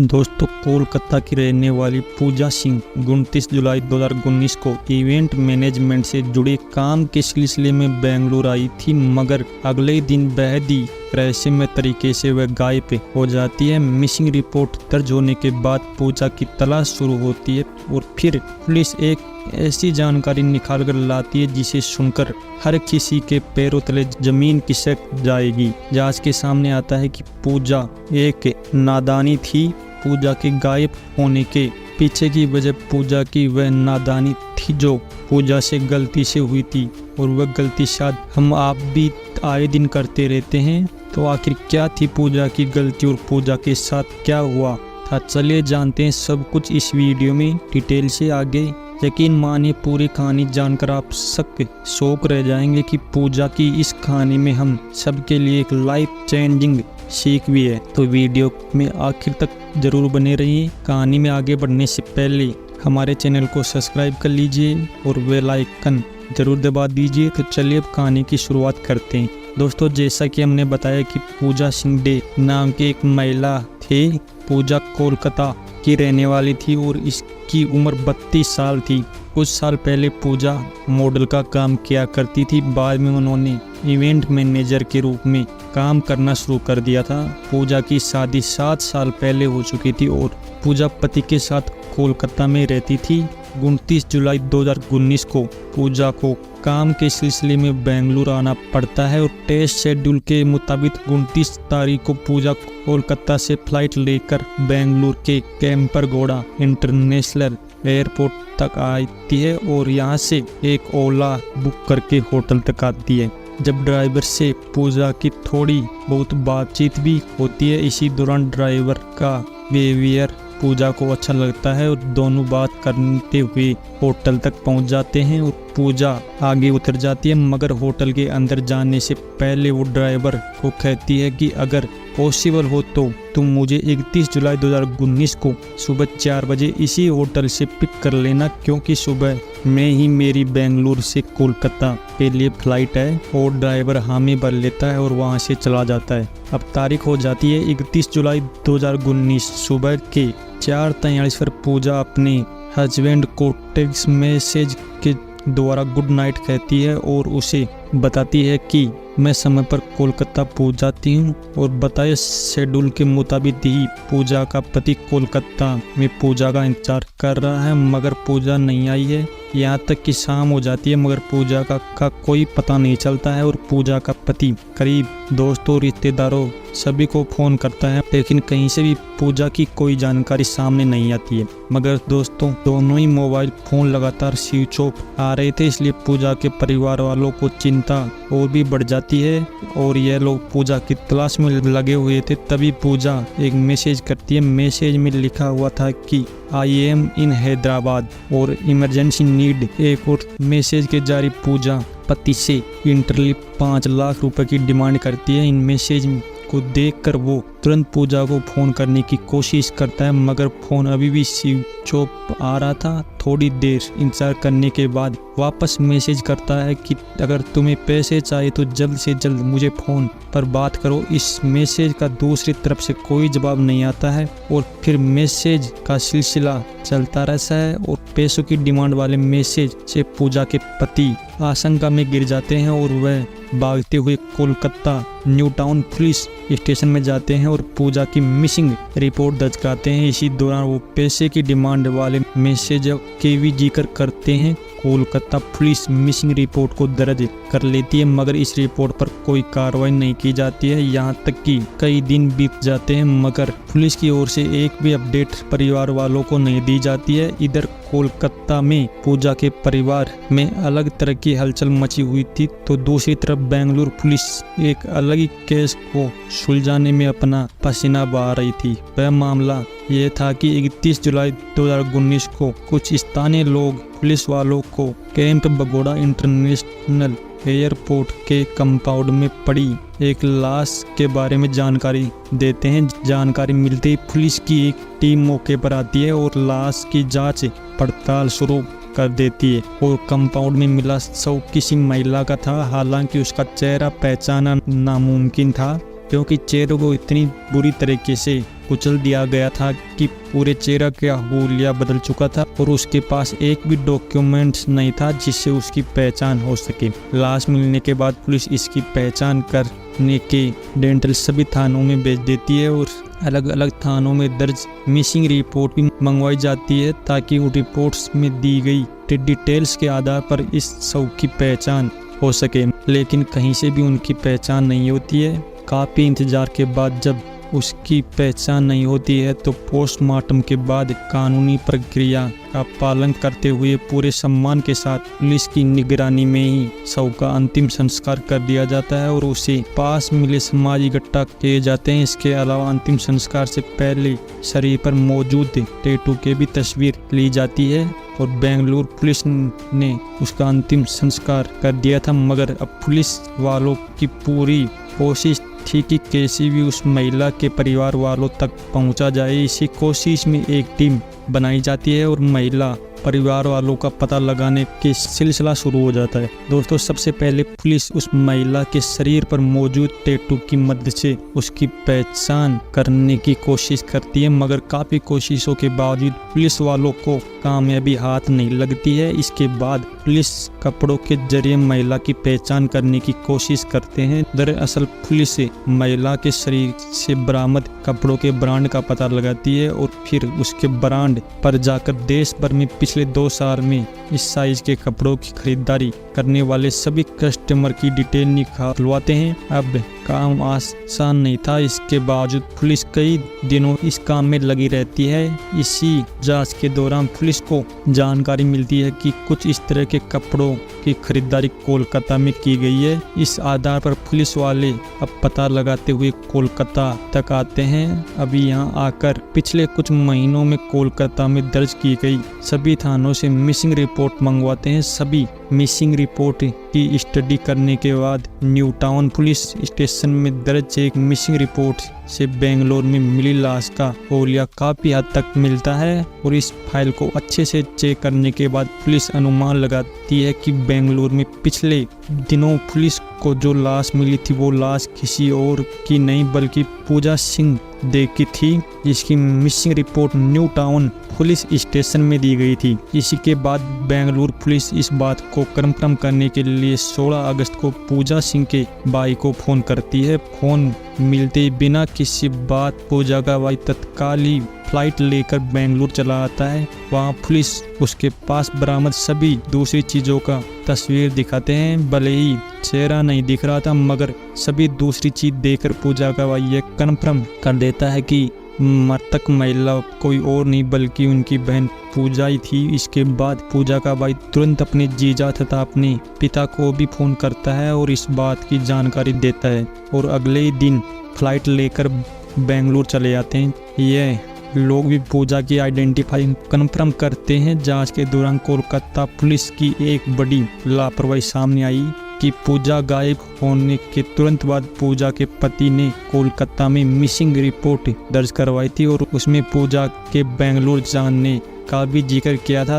दोस्तों, कोलकाता की रहने वाली पूजा सिंह 29 जुलाई 2019 को इवेंट मैनेजमेंट से जुड़े काम के सिलसिले में बेंगलुरु आई थी, मगर अगले ही दिन बेहद ही रहस्यमय तरीके से वह गायब हो जाती है। मिसिंग रिपोर्ट दर्ज होने के बाद पूजा की तलाश शुरू होती है और फिर पुलिस एक ऐसी जानकारी निकाल कर लाती है जिसे सुनकर हर किसी के पैरों तले जमीन खिसक जाएगी। जांच के सामने आता है कि पूजा एक नादानी थी। पूजा के गायब होने के पीछे की वजह पूजा की वह नादानी थी जो पूजा से गलती से हुई थी, और वह गलती शायद हम आप भी आए दिन करते रहते हैं। तो आखिर क्या थी पूजा की गलती और पूजा के साथ क्या हुआ था, चलिए जानते हैं सब कुछ इस वीडियो में डिटेल से। आगे यकीन मानिए पूरी कहानी जानकर आप शौक रह जाएंगे कि पूजा की इस कहानी में हम सबके लिए एक लाइफ चेंजिंग सीख भी है। तो वीडियो में आखिर तक जरूर बने रहिए। कहानी में आगे बढ़ने से पहले हमारे चैनल को सब्सक्राइब कर लीजिए और बेल आइकन जरूर दबा दीजिए। तो चलिए अब कहानी की शुरुआत करते हैं। दोस्तों, जैसा कि हमने बताया कि पूजा सिंह डे नाम की एक महिला थी। पूजा कोलकाता की रहने वाली थी और इसकी उम्र 32 साल थी। कुछ साल पहले पूजा मॉडल का काम किया करती थी। बाद में उन्होंने इवेंट मैनेजर के रूप में काम करना शुरू कर दिया था। पूजा की शादी 7 साल पहले हो चुकी थी और पूजा पति के साथ कोलकाता में रहती थी। 29 जुलाई 2019 को पूजा को काम के सिलसिले में बेंगलुरु आना पड़ता है और टेस्ट शेड्यूल के मुताबिक 29 तारीख को पूजा कोलकाता से फ्लाइट लेकर बेंगलुरु के केम्परगौड़ा इंटरनेशनल एयरपोर्ट तक आती है और यहाँ से एक ओला बुक करके होटल तक आती है। जब ड्राइवर से पूजा की थोड़ी बहुत बातचीत भी होती है। इसी दौरान ड्राइवर का बिहेवियर पूजा को अच्छा लगता है और दोनों बात करते हुए होटल तक पहुंच जाते हैं और पूजा आगे उतर जाती है, मगर होटल के अंदर जाने से पहले वो ड्राइवर को कहती है कि अगर पॉसिबल हो तो तुम मुझे 31 जुलाई 2019 को सुबह 4 बजे इसी होटल से पिक कर लेना, क्योंकि सुबह में ही मेरी बेंगलुरु से कोलकाता के लिए फ्लाइट है। और ड्राइवर हामी भर लेता है और वहां से चला जाता है। अब तारीख हो जाती है 31 जुलाई 2019 सुबह के 4:43 पर पूजा अपने हस्बैंड को टेक्स्ट मैसेज के द्वारा गुड नाइट कहती है और उसे बताती है कि मैं समय पर कोलकाता पहुंच जाती हूँ। और बताए शेड्यूल के मुताबिक ही पूजा का पति कोलकाता में पूजा का इंतजार कर रहा है, मगर पूजा नहीं आई है। यहाँ तक कि शाम हो जाती है मगर पूजा का कोई पता नहीं चलता है और पूजा का पति करीब दोस्तों रिश्तेदारों सभी को फोन करता है, लेकिन कहीं से भी पूजा की कोई जानकारी सामने नहीं आती है। मगर दोस्तों दोनों ही मोबाइल फोन लगातार स्विच ऑफ आ रहे थे, इसलिए पूजा के परिवार वालों को चिंता और भी बढ़ जाती है और यह लोग पूजा की तलाश में लगे हुए थे। तभी पूजा एक मैसेज करती है। मैसेज में लिखा हुआ था कि आई एम इन हैदराबाद और इमरजेंसी नीड एक। और मैसेज के जारी पूजा पति से इंटरली 5 लाख रुपए की डिमांड करती है। इन मैसेज को देखकर वो तुरंत पूजा को फोन करने की कोशिश करता है, मगर फोन अभी भी स्विच ऑफ आ रहा था। थोड़ी देर इंतजार करने के बाद वापस मैसेज करता है कि अगर तुम्हें पैसे चाहिए तो जल्द से जल्द मुझे फोन पर बात करो। इस मैसेज का दूसरी तरफ से कोई जवाब नहीं आता है और फिर मैसेज का सिलसिला चलता रहता है और पैसों की डिमांड वाले मैसेज से पूजा के पति आशंका में गिर जाते हैं और वह भागते हुए Kolkata new town police station में जाते हैं और पूजा की मिसिंग रिपोर्ट दर्ज कराते हैं। इसी दौरान वो पैसे की डिमांड वाले मैसेज के भी जिक्र करते हैं। कोलकाता पुलिस मिसिंग रिपोर्ट को दर्ज कर लेती है, मगर इस रिपोर्ट पर कोई कार्रवाई नहीं की जाती है। यहाँ तक कि कई दिन बीत जाते हैं मगर पुलिस की ओर से एक भी अपडेट परिवार वालों को नहीं दी जाती है। इधर कोलकाता में पूजा के परिवार में अलग तरह की हलचल मची हुई थी, तो दूसरी तरफ बेंगलुरु पुलिस एक अलग ही केस को सुलझाने में अपना पसीना बहा रही थी। वह मामला यह था कि 31 जुलाई 2019 को कुछ स्थानीय लोग पुलिस वालों को केम्परगौड़ा इंटरनेशनल एयरपोर्ट के कंपाउंड में पड़ी एक लाश के बारे में जानकारी देते हैं। जानकारी मिलते ही पुलिस की एक टीम मौके पर आती है और लाश की जांच पड़ताल शुरू कर देती है और कंपाउंड में मिला शव किसी महिला का था। हालांकि उसका चेहरा पहचानना नामुमकिन था, क्योंकि चेहरे को इतनी बुरी तरीके से कुचल दिया गया था कि पूरे चेहरा का हुलिया बदल चुका था और उसके पास एक भी डॉक्यूमेंट्स नहीं था जिससे उसकी पहचान हो सके। लाश मिलने के बाद पुलिस इसकी पहचान करने के डेंटल सभी थानों में भेज देती है और अलग अलग थानों में दर्ज मिसिंग रिपोर्ट भी मंगवाई जाती है ताकि उन रिपोर्ट्स में दी गई डिटेल्स के आधार पर इस शव की पहचान हो सके, लेकिन कहीं से भी उनकी पहचान नहीं होती है। काफ़ी इंतजार के बाद जब उसकी पहचान नहीं होती है तो पोस्टमार्टम के बाद कानूनी प्रक्रिया का पालन करते हुए पूरे सम्मान के साथ पुलिस की निगरानी में ही शव का अंतिम संस्कार कर दिया जाता है और उसे पास मिले समाज इकट्ठा किए जाते हैं। इसके अलावा अंतिम संस्कार से पहले शरीर पर मौजूद टैटू की भी तस्वीर ली जाती है और बेंगलुरु पुलिस ने उसका अंतिम संस्कार कर दिया था, मगर अब पुलिस वालों की पूरी कोशिश थी कि कैसे भी उस महिला के परिवार वालों तक पहुंचा जाए। इसी कोशिश में एक टीम बनाई जाती है और महिला परिवार वालों का पता लगाने के सिलसिला शुरू हो जाता है। दोस्तों, सबसे पहले पुलिस उस महिला के शरीर पर मौजूद टैटू की मदद से उसकी पहचान करने की कोशिश करती है, मगर काफ़ी कोशिशों के बावजूद पुलिस वालों को कामयाबी हाथ नहीं लगती है। इसके बाद पुलिस कपड़ों के जरिए महिला की पहचान करने की कोशिश करते हैं। दरअसल पुलिस महिला के शरीर से बरामद कपड़ों के ब्रांड का पता लगाती है और फिर उसके ब्रांड पर जाकर देश भर में पिछले 2 साल में इस साइज के कपड़ों की खरीदारी करने वाले सभी कस्टमर की डिटेल निकालवाते हैं। अब काम आसान नहीं था, इसके बावजूद पुलिस कई दिनों इस काम में लगी रहती है। इसी जांच के दौरान पुलिस को जानकारी मिलती है कि कुछ इस तरह के कपड़ों की खरीदारी कोलकाता में की गई है। इस आधार पर पुलिस वाले अब पता लगाते हुए कोलकाता तक आते हैं। अभी यहाँ आकर पिछले कुछ महीनों में कोलकाता में दर्ज की गई सभी थानों से मिसिंग रिपोर्ट मंगवाते हैं। सभी मिसिंग रिपोर्ट की स्टडी करने के बाद न्यू टाउन पुलिस स्टेशन में दर्ज एक मिसिंग रिपोर्ट से बेंगलोर में मिली लाश का हुलिया काफ़ी हद तक मिलता है और इस फाइल को अच्छे से चेक करने के बाद पुलिस अनुमान लगाती है कि बेंगलोर में पिछले दिनों पुलिस को जो लाश मिली थी वो लाश किसी और की नहीं बल्कि पूजा सिंह दे की थी, जिसकी missing report new town police station में दी गई थी। इसी के बाद बेंगलुरु पुलिस इस बात को कंफर्म करने के लिए 16 अगस्त को पूजा सिंह के भाई को फ़ोन करती है। फ़ोन मिलते ही बिना किसी बात पूजा का भाई तत्काल ही फ्लाइट लेकर बेंगलुरु चला आता है। वहाँ पुलिस उसके पास बरामद सभी दूसरी चीज़ों का तस्वीर दिखाते हैं। भले ही चेहरा नहीं दिख रहा था, मगर सभी दूसरी चीज़ देखकर पूजा का भाई ये कन्फर्म कर देता है कि मृतक महिला कोई और नहीं बल्कि उनकी बहन पूजा ही थी। इसके बाद पूजा का भाई तुरंत अपने जीजा तथा अपने पिता को भी फ़ोन करता है और इस बात की जानकारी देता है और अगले ही दिन फ्लाइट लेकर बेंगलुरु चले जाते हैं। यह लोग भी पूजा की आइडेंटिफाई कंफर्म करते हैं। जांच के दौरान कोलकाता पुलिस की एक बड़ी लापरवाही सामने आई कि पूजा गायब होने के तुरंत बाद पूजा के पति ने कोलकाता में मिसिंग रिपोर्ट दर्ज करवाई थी और उसमें पूजा के बेंगलुरु जाने का भी जिक्र किया था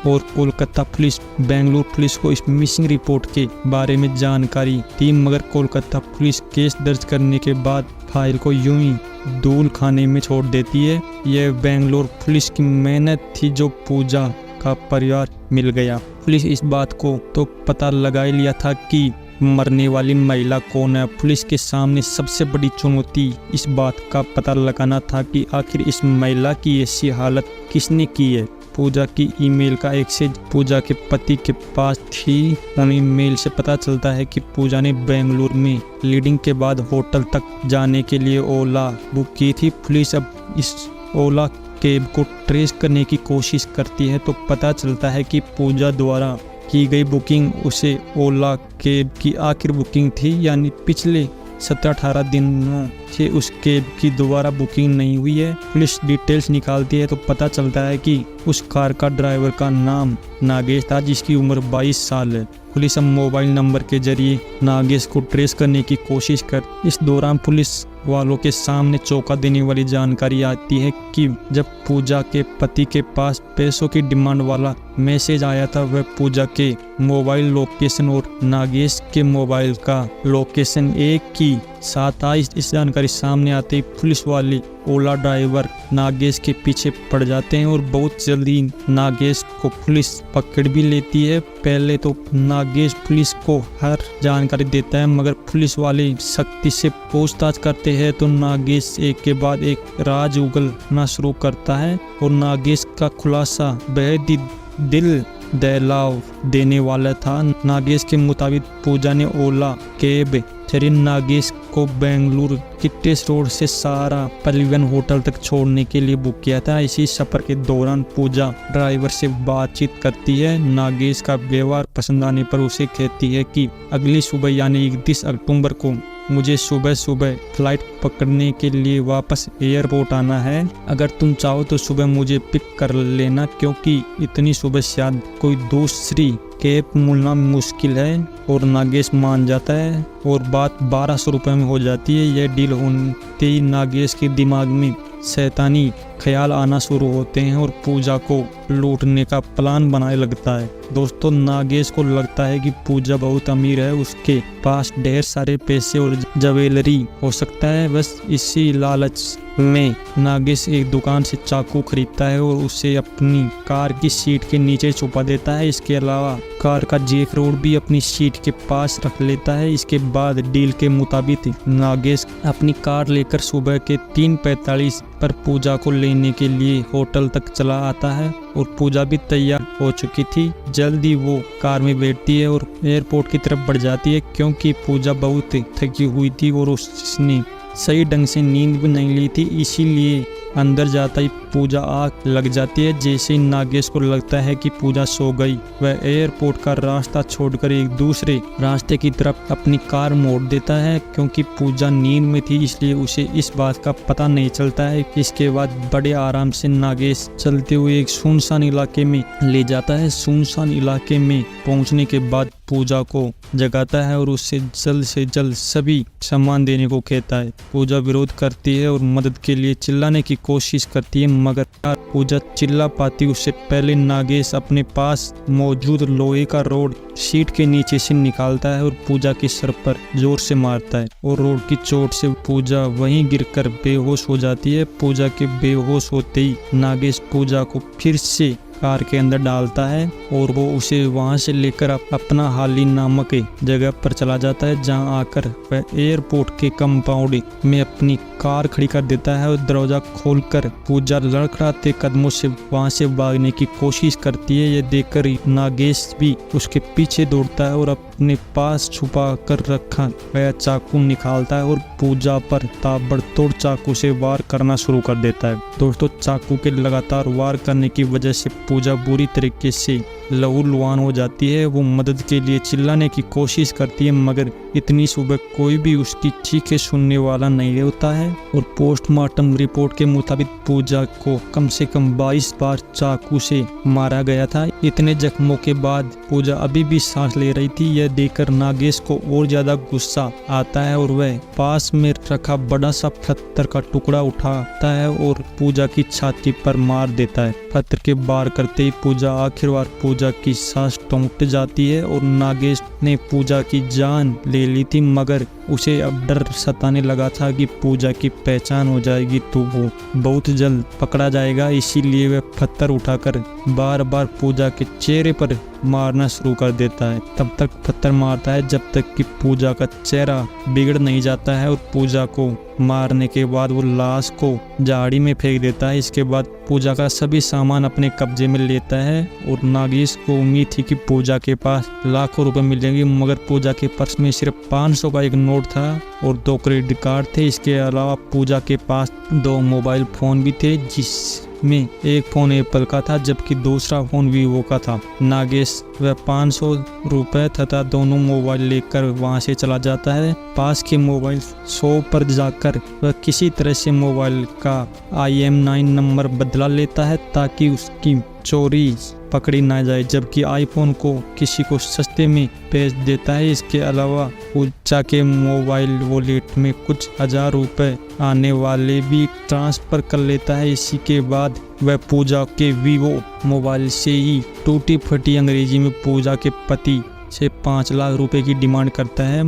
और कोलकाता पुलिस बेंगलुरु पुलिस को इस मिसिंग रिपोर्ट के बारे में जानकारी थी, मगर कोलकाता पुलिस केस दर्ज करने के बाद फाइल को यूं ही धूल खाने में छोड़ देती है। यह बेंगलुरु पुलिस की मेहनत थी जो पूजा का परिवार मिल गया। पुलिस इस बात को तो पता लगा ही लिया था कि मरने वाली महिला कौन है। पुलिस के सामने सबसे बड़ी चुनौती इस बात का पता लगाना था कि आखिर इस महिला की ऐसी हालत किसने की है। पूजा की ईमेल का एक्सेस पूजा के पति के पास थी। ईमेल से पता चलता है कि पूजा ने बेंगलुरु में लीडिंग के बाद होटल तक जाने के लिए ओला बुक की थी। पुलिस अब इस ओला कैब को ट्रेस करने की कोशिश करती है तो पता चलता है कि पूजा द्वारा की गई बुकिंग उसे ओला कैब की आखिर बुकिंग थी, यानी पिछले 17-18 दिनों से उस कैब की दोबारा बुकिंग नहीं हुई है। पुलिस डिटेल्स निकालती है तो पता चलता है कि उस कार का ड्राइवर का नाम नागेश था, जिसकी उम्र 22 साल है। पुलिस अब मोबाइल नंबर के जरिए नागेश को ट्रेस करने की कोशिश कर इस दौरान पुलिस वालों के सामने चौंका देने वाली जानकारी आती है कि जब पूजा के पति के पास पैसों की डिमांड वाला मैसेज आया था वह पूजा के मोबाइल लोकेशन और नागेश के मोबाइल का लोकेशन एक ही साथ आई इस जानकारी सामने आते ही पुलिस वाले ओला ड्राइवर नागेश के पीछे पड़ जाते हैं और बहुत जल्दी नागेश को पुलिस पकड़ भी लेती है। पहले तो नागेश पुलिस को हर जानकारी देता है, मगर पुलिस वाले सख्ती से पूछताछ करते हैं तो नागेश एक के बाद एक राज उगलना शुरू करता है और नागेश का खुलासा बेहद ही दिल दहलाव देने वाला था। नागेश के मुताबिक पूजा ने ओला कैब जरिए नागेश को बेंगलुरु किट्टेस रोड से सारा परिवहन होटल तक छोड़ने के लिए बुक किया था। इसी सफर के दौरान पूजा ड्राइवर से बातचीत करती है। नागेश का व्यवहार पसंद आने पर उसे कहती है कि अगली सुबह यानी 31 अक्टूबर को मुझे सुबह सुबह फ्लाइट पकड़ने के लिए वापस एयरपोर्ट आना है। अगर तुम चाहो तो सुबह मुझे पिक कर लेना, क्योंकि इतनी सुबह शायद कोई दूसरी कैब मिलना मुश्किल है। और नागेश मान जाता है और बात 1200 रुपये में हो जाती है। यह डील होते ही नागेश के दिमाग में शैतानी ख्याल आना शुरू होते हैं और पूजा को लूटने का प्लान बनाने लगता है। दोस्तों, नागेश को लगता है कि पूजा बहुत अमीर है, उसके पास ढेर सारे पैसे और ज्वेलरी हो सकता है। बस इसी लालच में नागेश एक दुकान से चाकू खरीदता है और उसे अपनी कार की सीट के नीचे छुपा देता है। इसके अलावा कार का जैक रोड भी अपनी सीट के पास रख लेता है। इसके बाद डील के मुताबिक नागेश अपनी कार लेकर सुबह के 3:45 पर पूजा को लेने के लिए होटल तक चला आता है और पूजा भी तैयार हो चुकी थी। जल्दी वो कार में बैठती है और एयरपोर्ट की तरफ बढ़ जाती है, क्योंकि पूजा बहुत थकी हुई थी और उसने सही ढंग से नींद भी नहीं ली थी। इसीलिए अंदर जाता ही पूजा आग लग जाती है। जैसे ही नागेश को लगता है कि पूजा सो गई, वह एयरपोर्ट का रास्ता छोड़कर एक दूसरे रास्ते की तरफ अपनी कार मोड़ देता है। क्योंकि पूजा नींद में थी, इसलिए उसे इस बात का पता नहीं चलता है। इसके बाद बड़े आराम से नागेश चलते हुए एक सुनसान इलाके में ले जाता है। सुनसान इलाके में पहुंचने के बाद पूजा को जगाता है और उससे से जल्द सभी सामान देने को कहता है। पूजा विरोध करती है और मदद के लिए चिल्लाने की कोशिश करती है, मगर पूजा चिल्ला पाती उससे पहले नागेश अपने पास मौजूद लोहे का रोड सीट के नीचे से निकालता है और पूजा के सर पर जोर से मारता है और रोड की चोट से पूजा वहीं गिरकर बेहोश हो जाती है। पूजा के बेहोश होते ही नागेश पूजा को फिर से कार के अंदर डालता है और वो उसे वहां से लेकर अपना हाली नामक जगह पर चला जाता है, जहां आकर वह एयरपोर्ट के कंपाउंड में अपनी कार खड़ी कर देता है और दरवाजा खोलकर पूजा लड़खड़ाते कदमों से वहां से भागने की कोशिश करती है। यह देखकर नागेश भी उसके पीछे दौड़ता है और अपने पास छुपा कर रखा वह चाकू निकालता है और पूजा पर ताबड़तोड़ चाकू से वार करना शुरू कर देता है। दोस्तों, चाकू के लगातार वार करने की वजह से पूजा बुरी तरीके से लहूलुहान हो जाती है। वो मदद के लिए चिल्लाने की कोशिश करती है, मगर इतनी सुबह कोई भी उसकी चीखें सुनने वाला नहीं होता है। और पोस्टमार्टम रिपोर्ट के मुताबिक पूजा को कम से कम 22 बार चाकू से मारा गया था। इतने जख्मों के बाद पूजा अभी भी सांस ले रही थी। यह देखकर नागेश को और ज्यादा गुस्सा आता है और वह पास में रखा बड़ा सा पत्थर का टुकड़ा उठाता है और पूजा की छाती पर मार देता है। पत्थर के वार करते ही पूजा आखिरकार पूजा की सांस टूट जाती है और नागेश ने पूजा की जान ले ली थी, मगर उसे अब डर सताने लगा था कि पूजा की पहचान हो जाएगी तो वो बहुत जल्द पकड़ा जाएगा। इसीलिए वह पत्थर उठाकर बार बार पूजा के चेहरे पर मारना शुरू कर देता है। तब तक पत्थर मारता है जब तक कि पूजा का चेहरा बिगड़ नहीं जाता है और पूजा को मारने के बाद वो लाश को झाड़ी में फेंक देता है। इसके बाद पूजा का सभी सामान अपने कब्जे में लेता है और नागेश को उम्मीद थी कि पूजा के पास लाखों रुपए मिलेंगे, मगर पूजा के पर्स में सिर्फ 500 का एक नोट था और 2 क्रेडिट कार्ड थे। इसके अलावा पूजा के पास 2 मोबाइल फोन भी थे, जिसमें एक फोन एप्पल का था जबकि दूसरा फोन वीवो का था। नागेश वह 500 रुपए तथा दोनों मोबाइल लेकर वहां से चला जाता है। पास के मोबाइल शॉप पर जाकर वह किसी तरह से मोबाइल का IM9 नंबर बदला लेता है ताकि उसकी चोरी पकड़ी ना जाए, जबकि आईफोन को किसी को सस्ते में बेच देता है। इसके अलावा पूजा के मोबाइल वॉलेट में कुछ 1000 रुपए आने वाले भी ट्रांसफर कर लेता है। इसी के बाद वह पूजा के वीवो मोबाइल से ही टूटी फटी अंग्रेजी में पूजा के पति से 5 लाख रुपए की डिमांड करता है,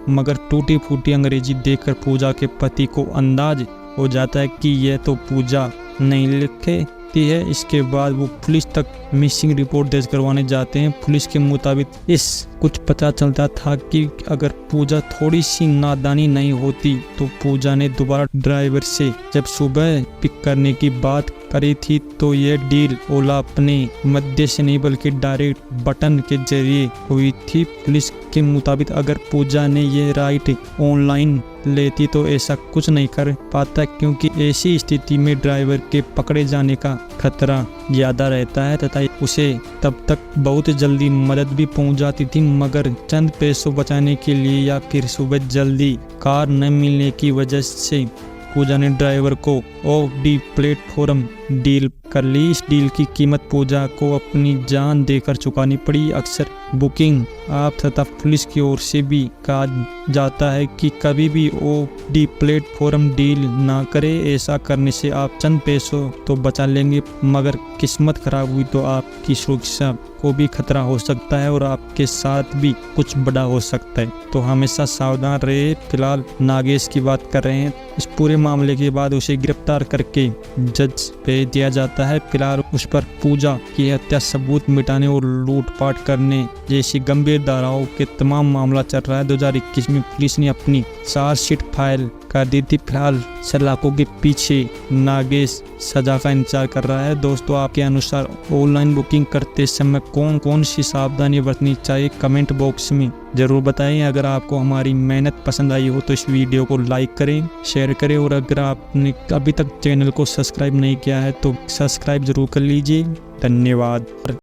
मगर टूटी फूटी अंग्रेजी देखकर पूजा के पति को अंदाज हो जाता है कि यह तो पूजा नहीं लिखती है। इसके बाद वो पुलिस तक मिसिंग रिपोर्ट दर्ज करवाने जाते हैं। पुलिस के मुताबिक इस कुछ पता चलता था कि अगर पूजा थोड़ी सी नादानी नहीं होती तो पूजा ने दोबारा ड्राइवर से जब सुबह पिक करने की बात करी थी तो यह डील ओला अपने मध्य से नहीं बल्कि डायरेक्ट बटन के जरिए हुई थी। पुलिस के मुताबिक अगर पूजा ने यह राइड ऑनलाइन लेती तो ऐसा कुछ नहीं कर पाता, क्योंकि ऐसी स्थिति में ड्राइवर के पकड़े जाने का खतरा ज़्यादा रहता है तथा उसे तब तक बहुत जल्दी मदद भी पहुंच जाती थी। मगर चंद पैसों बचाने के लिए या फिर सुबह जल्दी कार न मिलने की वजह से पूजा ने ड्राइवर को OD प्लेटफॉर्म डील कर ली। इस डील की कीमत पूजा को अपनी जान देकर चुकानी पड़ी। अक्सर बुकिंग आप तथा पुलिस की ओर से भी कहा जाता है कि कभी भी OD प्लेटफॉर्म डील ना करें। ऐसा करने से आप चंद पैसों तो बचा लेंगे, मगर किस्मत खराब हुई तो आपकी सुरक्षा को भी खतरा हो सकता है और आपके साथ भी कुछ बड़ा हो सकता है। तो हमेशा सावधान रहे। फिलहाल नागेश की बात कर रहे हैं। इस पूरे मामले के बाद उसे गिरफ्तार करके जज भेज दिया जाता है। फिलहाल उस पर पूजा की हत्या, सबूत मिटाने और लूटपाट करने जैसी गंभीर धाराओं के तमाम मामला चल रहा है। 2021 में पुलिस ने अपनी चार्जशीट फाइल कर दी थी। फिलहाल सलाखों के पीछे नागेश सजा का इंतजार कर रहा है। दोस्तों, आपके अनुसार ऑनलाइन बुकिंग करते समय कौन कौन सी सावधानी बरतनी चाहिए, कमेंट बॉक्स में जरूर बताएं। अगर आपको हमारी मेहनत पसंद आई हो तो इस वीडियो को लाइक करें, शेयर करें और अगर आपने अभी तक चैनल को सब्सक्राइब नहीं किया है तो सब्सक्राइब जरूर कर लीजिए। धन्यवाद।